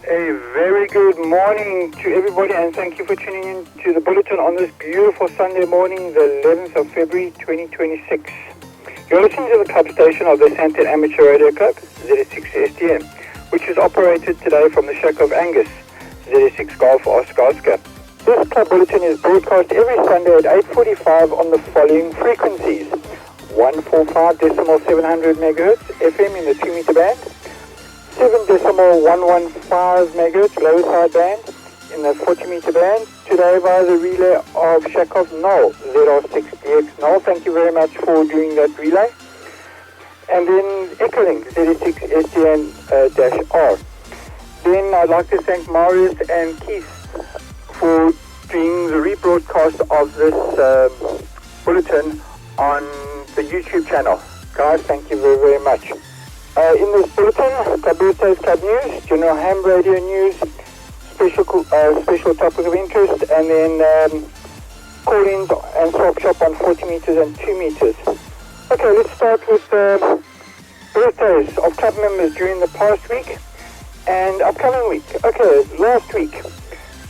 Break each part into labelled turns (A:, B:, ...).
A: A very good morning to everybody, and thank you for tuning in to the Bulletin on this beautiful Sunday morning, the 11th of February 2026. You're listening to the club station of the Sandton Amateur Radio Club, ZS6STN, which is operated today from the Shack of Angus, ZS6 Golf Oscar. This club bulletin is broadcast every Sunday at 8:45 on the following frequencies: 145.700 MHz FM in the 2-meter band, 7.115 MHz lower side band in the 40-meter band. Today via the relay of Shakov Null, ZR6DX Null. Thank you very much for doing that relay. And then Echolink, ZS6STN-R. Then I'd like to thank Marius and Keith for doing the rebroadcast of this bulletin on the YouTube channel. Guys, thank you very, very much. In this bulletin, Club Birthdays, Club News, General Ham Radio News, special topic of interest, and then call-ins and swap shop on 40 meters and 2 meters. Okay, let's start with birthdays of club members during the past week and upcoming week. Okay, last week,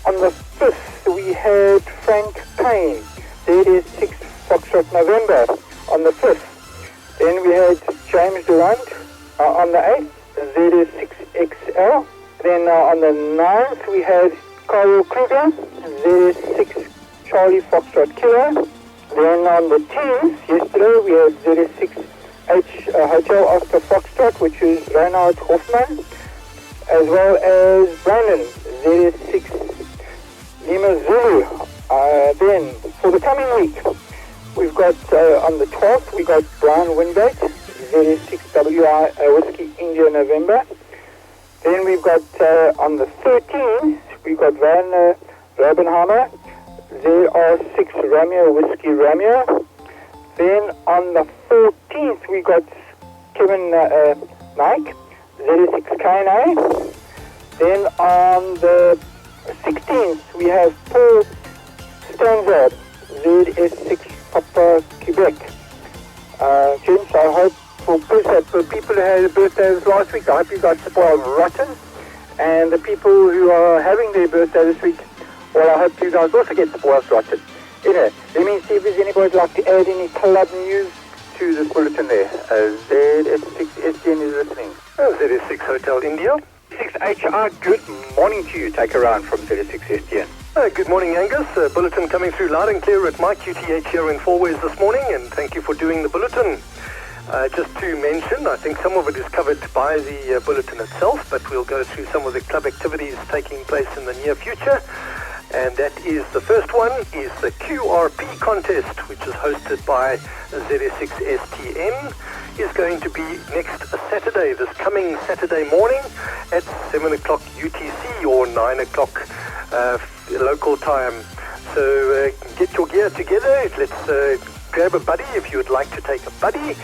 A: on the 5th, we had Frank Payne, ZS6 Foxtrot November, on the 5th. Then we had James Durant on the 8th, ZS6XL. Then on the 9th, we had Carl Kruger, ZS6 Charlie Foxtrot Kilo. Then on the 10th, yesterday, we had ZS6H Hotel Oscar Foxtrot, which is Reinhard Hoffman, as well as Brandon, ZS6 Lima Zulu. Then, for the coming week, we've got, on the 12th, we got Brian Wingate, ZS6WI Whiskey India November. Then we've got, on the 13th, we've got Van Robenheimer, ZR6 Romeo Whiskey Romeo. Then on the 14th, we got Kevin Nike, ZS6 KNA. Then on the 16th, we have Paul Stanza, ZS6 Papa Quebec. Gents, I hope for people who had birthdays last week, I hope you got spoiled rotten. And the people who are having their birthday this week, well, I hope you guys also get spoiled rotten. Anyway, let me see if there's anybody who'd like to add any club news to this bulletin there. ZS6STN is listening.
B: ZS6 Hotel India.
A: 6HR, good morning to you. Take a round from ZS6STN.
B: Good morning, Angus. Bulletin coming through loud and clear at my QTH here in Fourways this morning, and thank you for doing the bulletin. Just to mention, I think some of it is covered by the bulletin itself, but we'll go through some of the club activities taking place in the near future. And that is, the first one is the QRP contest, which is hosted by ZS6STN, is going to be next Saturday, this coming Saturday morning at 7 o'clock UTC or 9 o'clock local time. So get your gear together. Let's grab a buddy if you would like to take a buddy,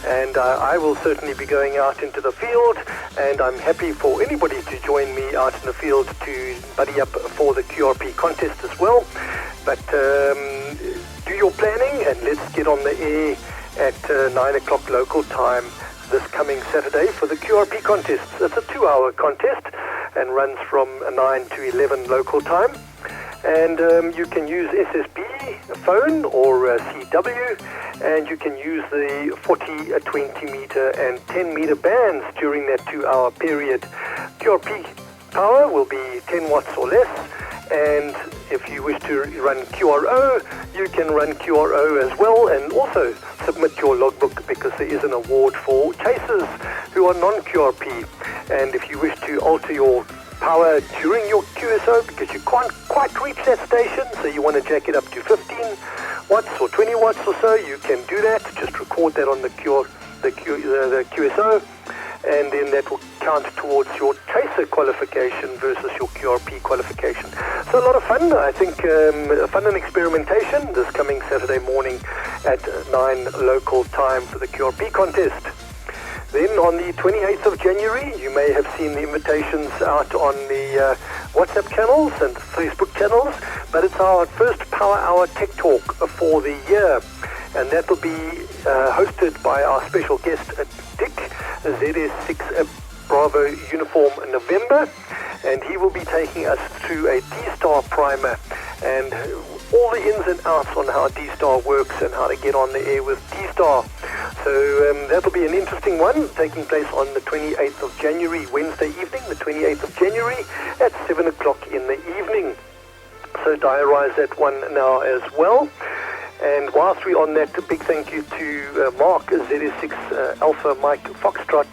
B: and I will certainly be going out into the field, and I'm happy for anybody to join me out in the field to buddy up for the QRP contest as well. But do your planning, and let's get on the air at 9 o'clock local time this coming Saturday for the QRP contest. It's a 2-hour contest and runs from 9 to 11 local time. And you can use SSB phone or CW, and you can use the 40, 20 meter and 10 meter bands during that 2-hour period. QRP power will be 10 watts or less, and if you wish to run QRO, you can run QRO as well, and also submit your logbook, because there is an award for chasers who are non-QRP. And if you wish to alter your power during your QSO, because you can't quite reach that station, so you want to jack it up to 15 watts or 20 watts or so, you can do that. Just record that on the QSO, and then that will count towards your chaser qualification versus your QRP qualification. So a lot of fun, I think, fun and experimentation this coming Saturday morning at 9 local time for the QRP contest. Then on the 28th of January, you may have seen the invitations out on the WhatsApp channels and Facebook channels, but it's our first Power Hour Tech Talk for the year. And that will be hosted by our special guest, Dick, ZS6 Bravo uniform November, and he will be taking us through a D-Star primer and all the ins and outs on how D-Star works and how to get on the air with D-Star. So that'll be an interesting one, taking place on the 28th of January, Wednesday evening, the 28th of January at 7 o'clock in the evening. So diarise that one now as well. And whilst we're on that, a big thank you to Mark, ZS6 Alpha Mike Foxtrot,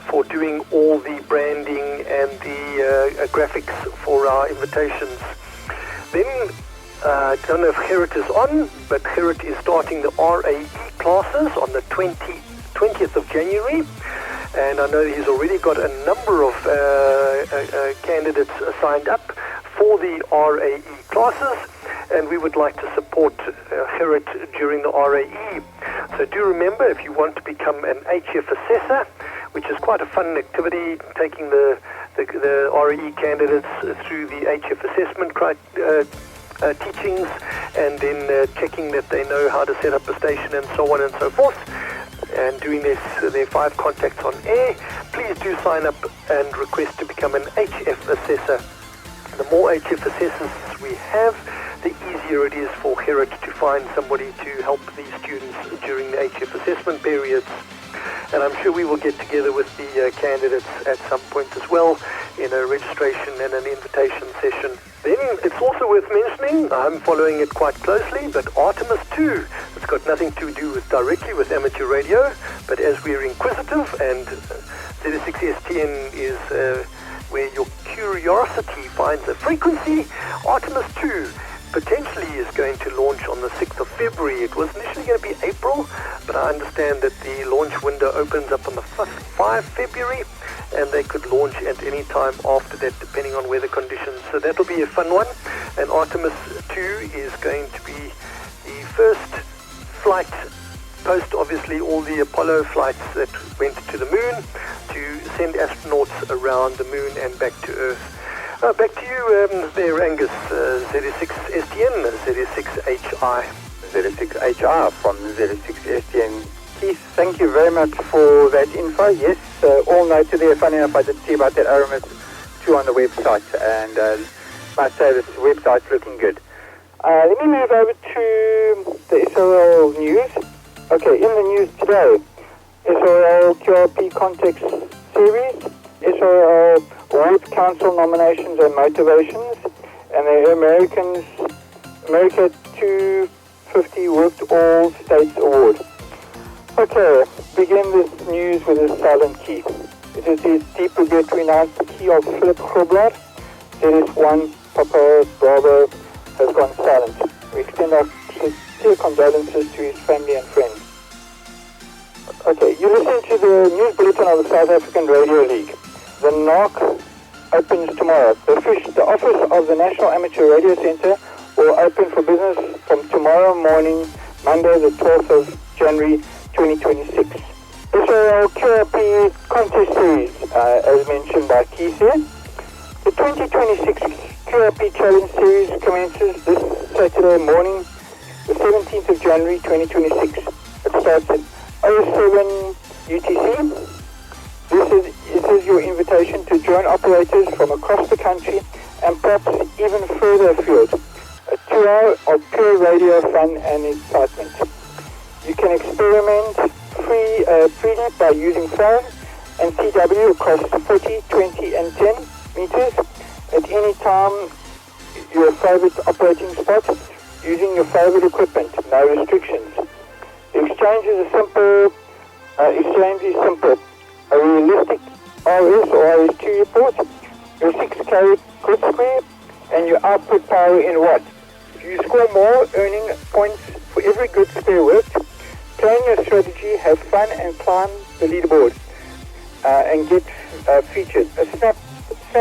B: for doing all the branding and the graphics for our invitations. Then, I don't know if Gerrit is on, but Gerrit is starting the RAE classes on the 20th of January. And I know he's already got a number of candidates signed up for the RAE classes, and we would like to support Gerrit during the RAE. So do remember, if you want to become an HF assessor, which is quite a fun activity, taking the RAE candidates through the HF assessment teachings, and then checking that they know how to set up a station and so on and so forth, and doing their 5 contacts on air, please do sign up and request to become an HF assessor. The more HF assessors we have, the easier it is for Gerrit to find somebody to help these students during the HF assessment periods. And I'm sure we will get together with the candidates at some point as well in a registration and an invitation session. Then it's also worth mentioning, I'm following it quite closely, but Artemis 2, it's got nothing to do with directly with amateur radio, but as we're inquisitive, and ZS6STN is where your curiosity finds a frequency, Artemis 2 potentially is going to launch on the 6th of February. It was initially going to be April, but I understand that the launch window opens up on the 5th February, and they could launch at any time after that, depending on weather conditions. So that'll be a fun one. And Artemis 2 is going to be the first flight, post obviously all the Apollo flights that went to the moon, to send astronauts around the moon and back to Earth. Back to you there, Angus, ZS6STN, ZS6HI.
A: ZS6HI from ZS6STN. Keith, thank you very much for that info. Yes, all noted there. Funny enough, I did see about that Aramis 2 on the website, and must say this website's looking good. Let me move over to the SRL news. Okay, in the news today, SRL QRP Context Series, SRL World Council nominations and motivations, and the America 250 Worked All States Award. Okay, begin this news with a silent key. It is the deep regret to announce the key of Philip Grobler, ZS1 Papa Bravo, has gone silent. We extend our sincere condolences to his family and friends. Okay, you listen to the news bulletin of the South African Radio League. The NARC opens tomorrow. The office of the National Amateur Radio Centre will open for business from tomorrow morning, Monday the 12th of January 2026. SRL QRP Contest Series, as mentioned by Keith here. The 2026 QRP Challenge Series commences this Saturday morning, the 17th of January 2026. It starts at 07 UTC. This is your invitation to join operators from across the country and perhaps even further afield. A 2 hour of pure radio fun and excitement. You can experiment freely by using phone and CW across 40, 20 and 10 meters at any time, your favorite operating spot, using your favorite equipment, no restrictions. The exchange is simple. A realistic RS or RS2 report, your 6K grid square, and your output power in watt. If you score more, earning points for every grid square worked. Plan your strategy, have fun, and climb the leaderboard and get featured. Snap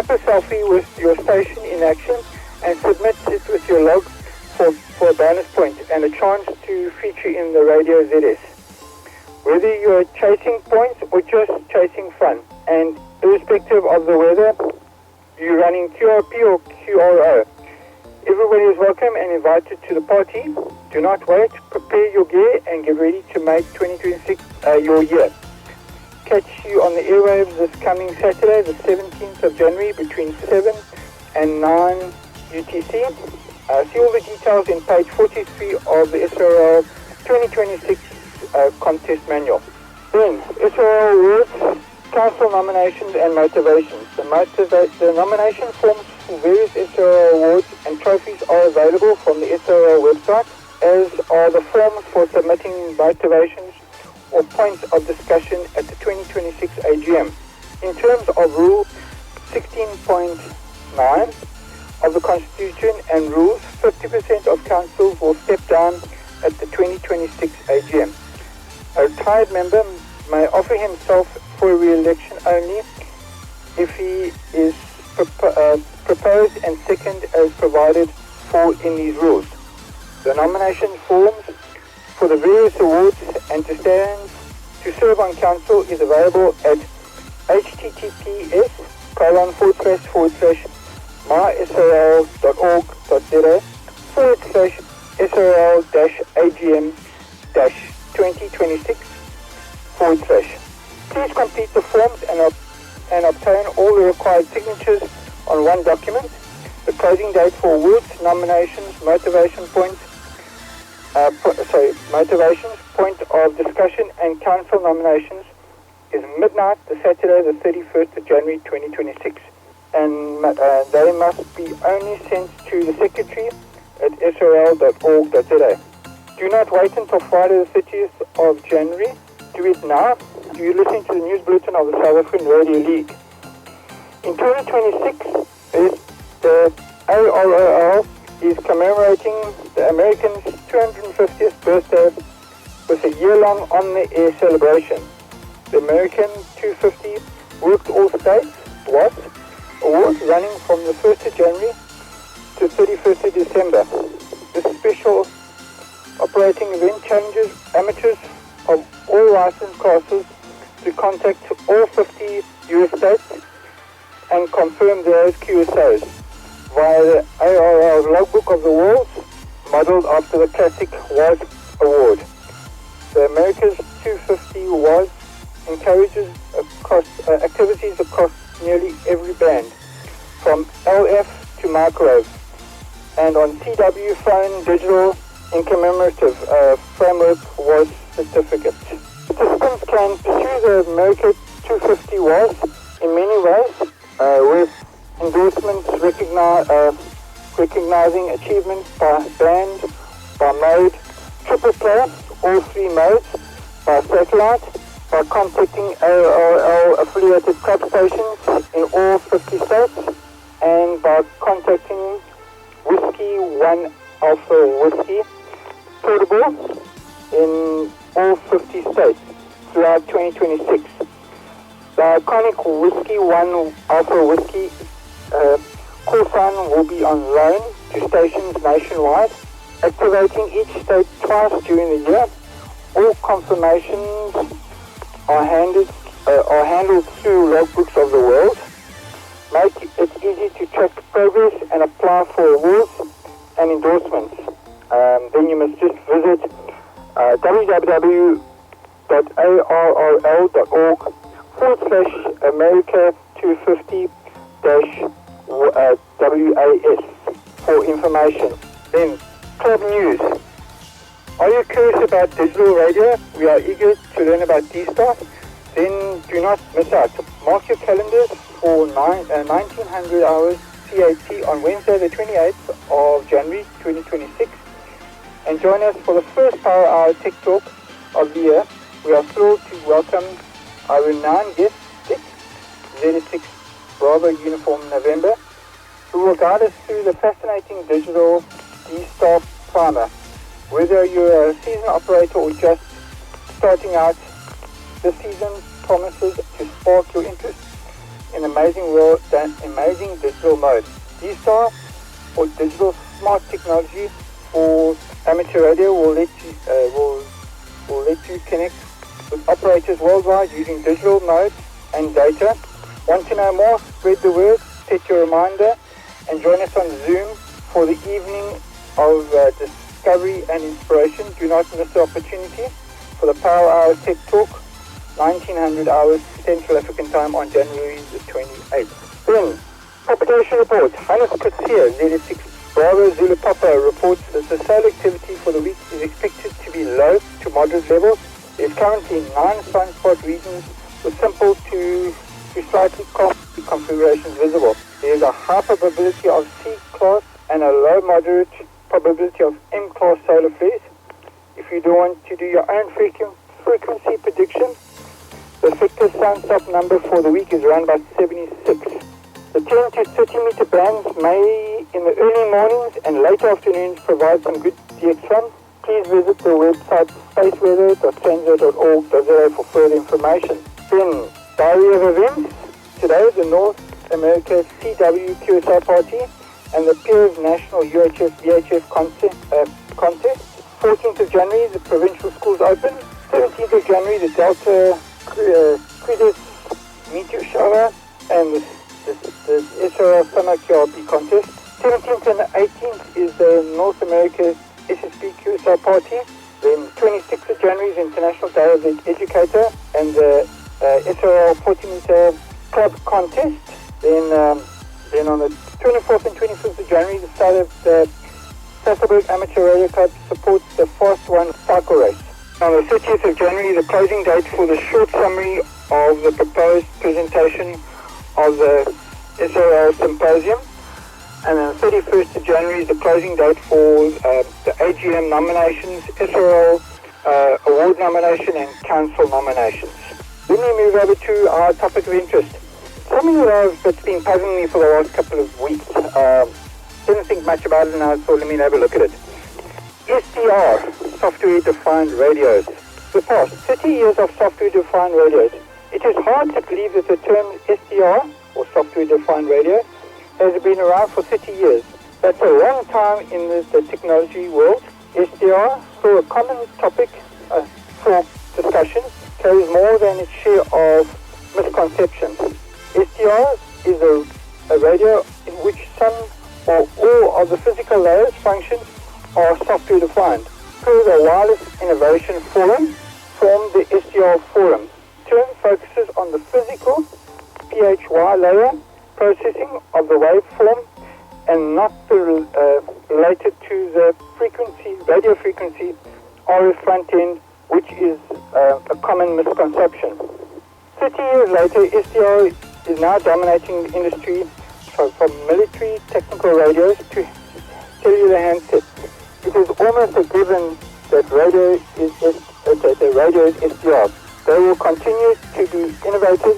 A: a selfie with your station in action and submit it with your log for a bonus point and a chance to feature in the Radio ZS. Whether you're chasing points or just chasing fun, and irrespective of the weather, you're running QRP or QRO. Everybody is welcome and invited to the party. Do not wait, prepare your gear and get ready to make 2026 your year. catch you on the airwaves this coming Saturday, the 17th of January, between 7 and 9 UTC. See all the details in page 43 of the SRL 2026 contest manual. Then, SRL Awards, Council nominations and motivations. The nomination forms for various SRL awards and trophies are available from the SRL website, as are the forms for submitting motivations or points of discussion at the 2026 AGM. In terms of Rule 16.9 of the Constitution and rules, 50% of councils will step down at the 2026 AGM. A retired member may offer himself for re-election only if he is proposed and second as provided for in these rules. The nomination forms for the various awards and to stand to serve on council is available at https://mysrl.org.za/AGM-2026/. Please complete the forms and obtain all the required signatures on one document. The closing date for awards, nominations, motivations, point of discussion and council nominations is midnight, the Saturday, the 31st of January 2026. And they must be only sent to the secretary at srl.org.za. Do not wait until Friday the 30th of January. Do it now. You're listening to the news bulletin of the South African Radio League. In 2026, the AROL is commemorating the Americans' 250th birthday with a year-long on-the-air celebration. The American 250 Worked All States Awards running from the 1st of January to 31st of December. This special operating event challenges amateurs of all licensed classes to contact all 50 US states and confirm their QSOs via the ARL Logbook of the Worlds, modeled after the classic WAS award. The America's 250 WAS encourages activities across nearly every band, from LF to microwave, and on CW phone, digital, in commemorative framework WAS certificates. Participants can pursue the America 250 WAS in many ways, with endorsements recognizing achievements by band, by mode, triple play, all three modes, by satellite, by contacting ARL affiliated club stations in all 50 states, and by contacting Whiskey 1 Alpha Whiskey Portable in all 50 states throughout 2026. The iconic Whiskey 1 Alpha Whiskey call sign will be on loan to stations nationwide, activating each state twice during the year. All confirmations are handled through logbooks of the world. Make it easy to track progress and apply for awards and endorsements. Then you must just visit www.ARL.org/America250-WAS for information. Then, club news. Are you curious about digital radio? We are eager to learn about D-Star. Then do not miss out. Mark your calendars for 1900 hours CAT on Wednesday the 28th of January 2026. And join us for the first Power Hour Tech Talk of the year. We are thrilled to welcome our renowned guest, ZS6 Bravo Uniform November, who will guide us through the fascinating digital D-Star primer. Whether you're a seasoned operator or just starting out, this season promises to spark your interest in amazing digital mode. D-Star, or digital smart technology for amateur radio, will let you connect with operators worldwide using digital mode and data. Want to know more? Spread the word, set your reminder, and join us on Zoom for the evening of discovery and inspiration. Do not miss the opportunity for the Power Hour Tech Talk 1900 hours Central African time on January the 28th. Then, propagation report. Hannes Kutsia, ZS6 Bravo Zulu Papa reports that the solar activity for the week is expected to be low to moderate levels. There's currently 9 sunspot regions with simple to slightly costly configurations visible. There's a high probability of C-class and a low moderate probability of M-class solar flares. If you don't want to do your own frequency prediction, the effective sunstop number for the week is around about 76. The 10 to 30 meter bands may, in the early mornings and late afternoons, provide some good DX1. Please visit the website spaceweather.transit.org.za for further information. Then, diary of events. Today, the North America CW QSR party and the Peers National UHF VHF contest. 14th of January, the provincial schools open. 17th of January, the Delta Quidditch meteor shower and the SRL Summer QRP contest. 17th and 18th is the North America SSB QSR party. Then 26th of January is International Day of the Educator and the SRL 40-meter club contest. Then on the 24th and 25th of January, the start of the Saselberg Amateur Radio Club supports the Fast One cycle race. On the 30th of January, the closing date for the short summary of the proposed presentation of the SRL Symposium. And on the 31st of January is the closing date for the AGM nominations, SRL award nomination and council nominations. Then we move over to our topic of interest. Something that's been puzzling me for the last couple of weeks. Didn't think much about it and I thought let me have a look at it. SDR, software-defined radios. The past 30 years of software-defined radios. It is hard to believe that the term SDR, or software-defined radio, has been around for 30 years. That's a long time in the technology world. SDR, still a common topic for discussion, carries more than its share of misconceptions. SDR is a radio in which some or all of the physical layers functions are software-defined. Through the Wireless Innovation Forum, formed the SDR Forum. The term focuses on the physical PHY layer processing of the waveform and not related to the radio frequency RF front end, which is a common misconception. 30 years later, SDR is now dominating the industry from military technical radios to cellular handsets. It is almost a given that radio is SDR. They will continue to be innovative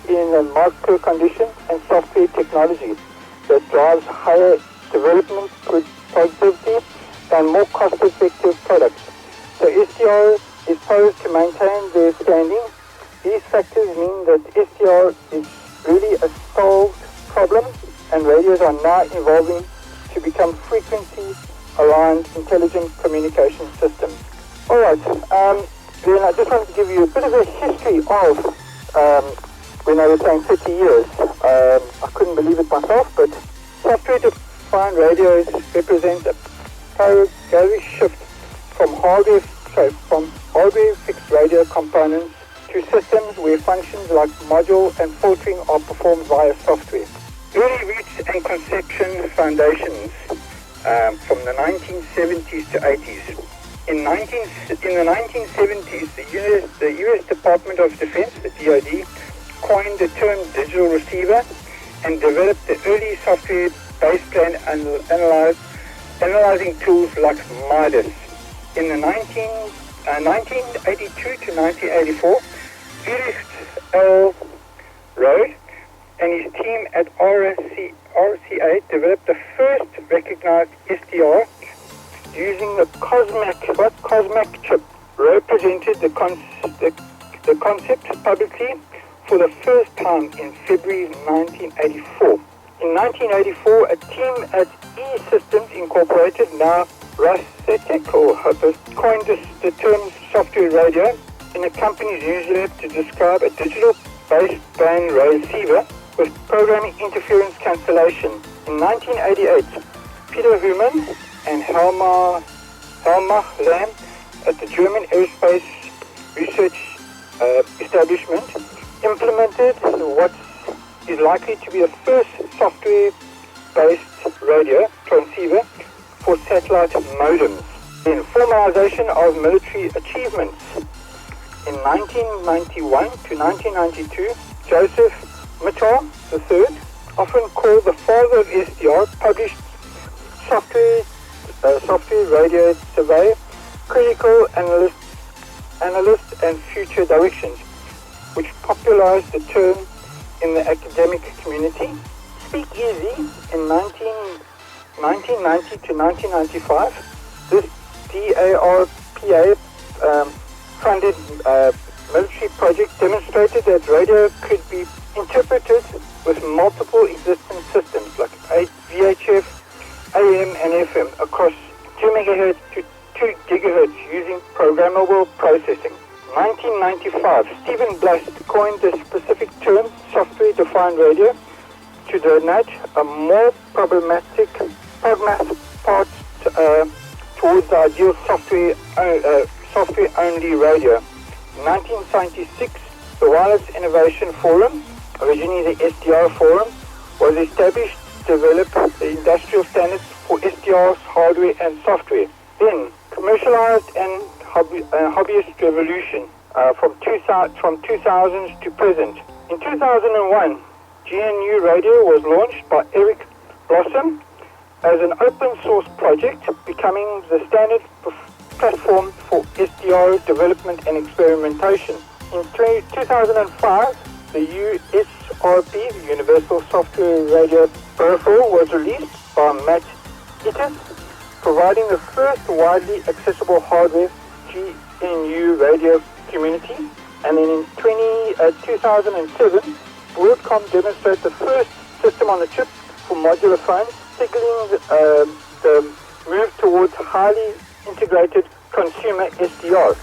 A: in a micro condition and software technology that drives higher development productivity and more cost-effective products. So SDR is posed to maintain their standing. These factors mean that SDR is really a solved problem and radios are now evolving to become frequency-aligned intelligent communication systems. Alright, then I just wanted to give you a bit of a history of when I was saying 30 years. I couldn't believe it myself, but software-defined radios represent a paradigmatic shift from hardware fixed radio components to systems where functions like module and filtering are performed via software. Early roots and conception foundations from the 1970s to 80s. In the 1970s, the U.S. Department of Defense, the DoD, coined the term digital receiver and developed the early software baseband analyzing tools like MIDAS. In the 1982 to 1984, Felix L. Rode and his team at RCA developed the first recognized SDR using the Cosmac chip. Rode presented the concept publicly for the first time in February 1984. In 1984, a team at E-Systems Incorporated, now Rasetec or Hopus, coined the term software radio in a company's newsletter to describe a digital baseband receiver with programming interference cancellation. In 1988, Peter Human and Helmach Lamb at the German Aerospace Research establishment implemented what is likely to be the first software-based radio transceiver for satellite modems. In formalization of military achievements. In 1991 to 1992, Joseph Mitchell III, often called the father of SDR, published Software Radio Survey, Critical Analyst and Future Directions, which popularized the term in the academic community. Speakeasy in 1990 to 1995, this DARPA funded military project demonstrated that radio could be interpreted with multiple existing systems like VHF, AM and FM across 2 MHz to 2 GHz using programmable processing. 1995, Stephen Blast coined the specific term software-defined radio to denote a more pragmatic path towards the ideal software-only radio. In 1996, the Wireless Innovation Forum, originally the SDR Forum, was established to develop the industrial standards for SDR's hardware and software. Then, commercialized and hobbyist revolution from 2000s to present. In 2001, GNU Radio was launched by Eric Blossom as an open source project, becoming the standard platform for SDR development and experimentation. In 2005, the USRP, the Universal Software Radio Peripheral, was released by Matt Itis, providing the first widely accessible hardware GNU radio community. And then in 2007, Broadcom demonstrated the first system on a chip for modular phones, signaling the move towards highly integrated consumer SDR.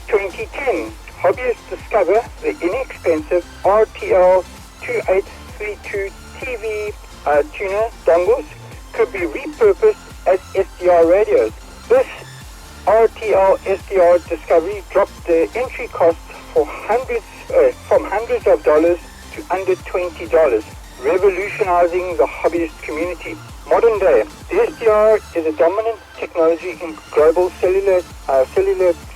A: 2010, hobbyists discover the inexpensive RTL 2832 TV tuner dongles could be repurposed as SDR radios. This RTL SDR discovery dropped the entry costs for from hundreds of dollars to under $20, revolutionizing the hobbyist community. Modern day, the SDR is a dominant technology in global cellular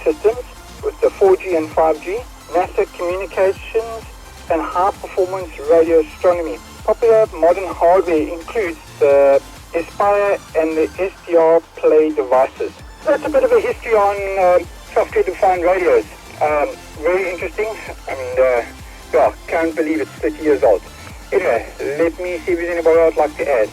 A: systems with the 4G and 5G, NASA communications, and high-performance radio astronomy. Popular modern hardware includes the Aspire and the SDR Play devices. That's a bit of a history on software-defined radios. Very interesting, and can't believe it's 30 years old. Anyway, let me see if there's anybody else like to add.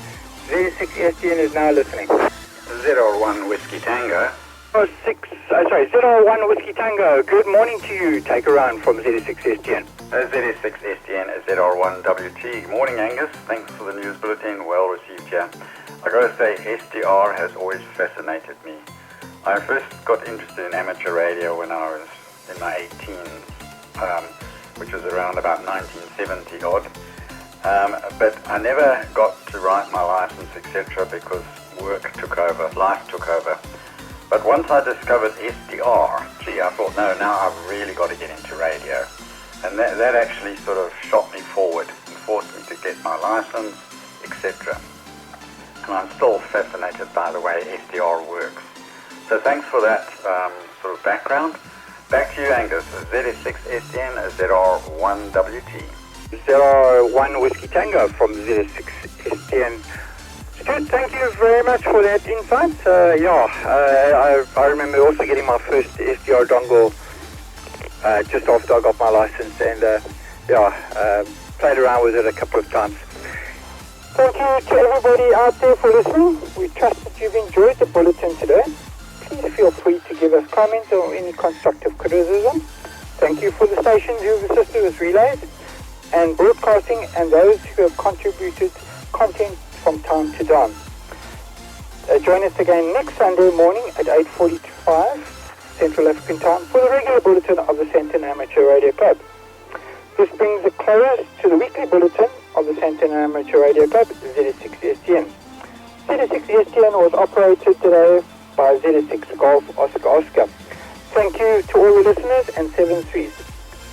A: ZS6STN is now listening.
C: ZR1 Whiskey Tango.
A: ZR1 Whiskey Tango. Good morning to you. Take a round from ZS6STN.
C: ZS6STN is ZR1WT. Morning, Angus. Thanks for the news bulletin. Well received here. I gotta say, SDR has always fascinated me. I first got interested in amateur radio when I was in my 18s, which was around about 1970 odd. But I never got to write my license, etc., because work took over, life took over. But once I discovered SDR, I thought, no, now I've really got to get into radio. And that actually sort of shot me forward and forced me to get my license, etc. And I'm still fascinated by the way SDR works. So thanks for that sort of background. Back to you, Angus. ZS6STN, ZR1WT.
A: ZR1 Whiskey Tango from ZS6STN. Stuart, thank you very much for that insight. I remember also getting my first SDR dongle just after I got my license, and played around with it a couple of times. Thank you to everybody out there for listening. We trust that you've enjoyed the bulletin today. Please feel free to give us comments or any constructive criticism. Thank you for the stations who have assisted with relays and broadcasting, and those who have contributed content from time to time. Join us again next Sunday morning at 8:45 Central African Time for the regular bulletin of the Sandton Amateur Radio Club. This brings a close to the weekly bulletin of the Sandton Amateur Radio Club, ZS6STN. ZS6STN was operated today by ZS6 Golf Oscar Oscar. Thank you to all the listeners and 7 threes.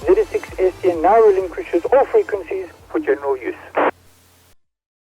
A: ZS6STN now relinquishes all frequencies for general use.